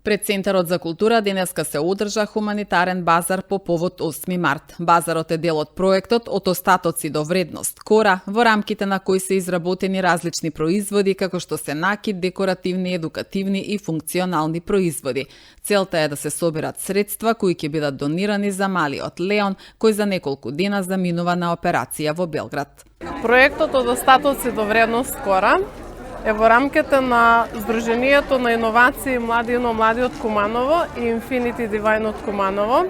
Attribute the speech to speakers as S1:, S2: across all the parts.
S1: Пред Центарот за култура денеска се одржа хуманитарен базар по повод 8 март. Базарот е дел од проектот Од остатоци до вредност Кора, во рамките на кој се изработени различни производи како што се накид, декоративни, едукативни и функционални производи. Целта е да се соберат средства кои ќе бидат донирани за малиот Леон, кој за неколку дена заминува на операција во Белград.
S2: Проектот Од остатоци до вредност Кора е во рамките на Сдруженијето на иновации Млади од Куманово и Infinity Divine од Куманово.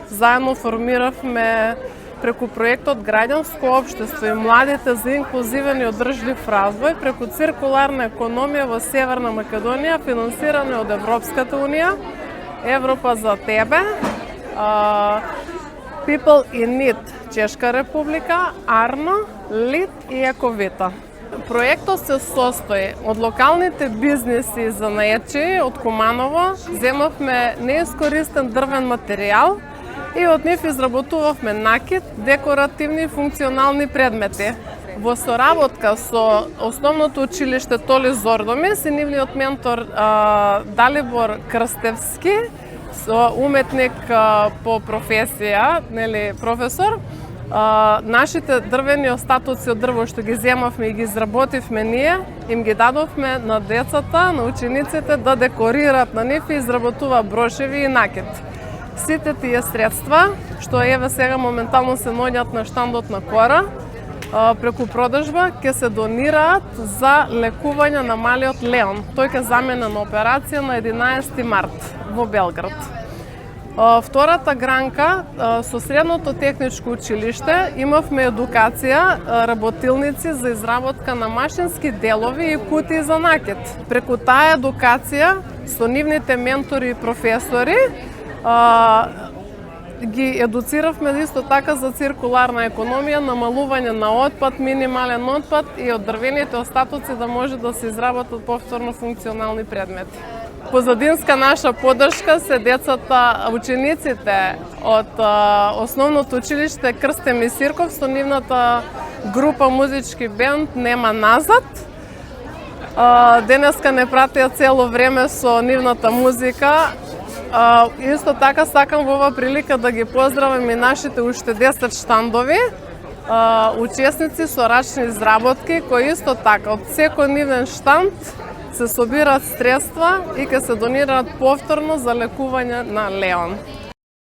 S2: Заедно формиравме преку проектот Граѓанско општество и младите за инклузивен и одржлив развој преку циркуларна економија во Северна Македонија, финансирана од Европската унија, Европа за тебе, People in Need Чешка република, Арно, Лид и Ековита. Проектот се состои од локалните бизниси и занаетчии од Куманово. Земавме неискористен дрвен материјал и од нив изработувавме накид, декоративни и функционални предмети. Во соработка со Основното училиште Толи Зордомис и нивниот ментор Далибор Крстевски, уметник по професија, професор, нашите дрвени остатоци од дрво што ги земавме и ги изработивме ние, им ги дадовме на децата, на учениците да декорираат на нив и изработува брошеви и накид. Сите тие средства, што еве сега моментално се наоѓаат на штандот на Кора, преку продажба ќе се донираат за лекување на малиот Леон. Тој ќе замине на операција на 11 март во Белград. Втората гранка, со Средното техничко училиште, имавме едукација, работилници за изработка на машински делови и кутии за накид. Преку таа едукација, со нивните ментори и професори, ги едуциравме исто така за циркуларна економија, намалување на отпад, минимален отпад и од дрвените остатоци да може да се изработат повторно функционални предмети. Позадинска наша поддршка се децата, учениците од Основното училиште Крстем и Сирков со нивната група музички бенд Нема назад. Денеска не пратија цело време со нивната музика. Исто така сакам во ова прилика да ги поздравам и нашите уште 10 штандови, учесници со рачни изработки, кои исто така од секој нивен штанд се собираат средства и ќе се донираат повторно за лекување на Леон.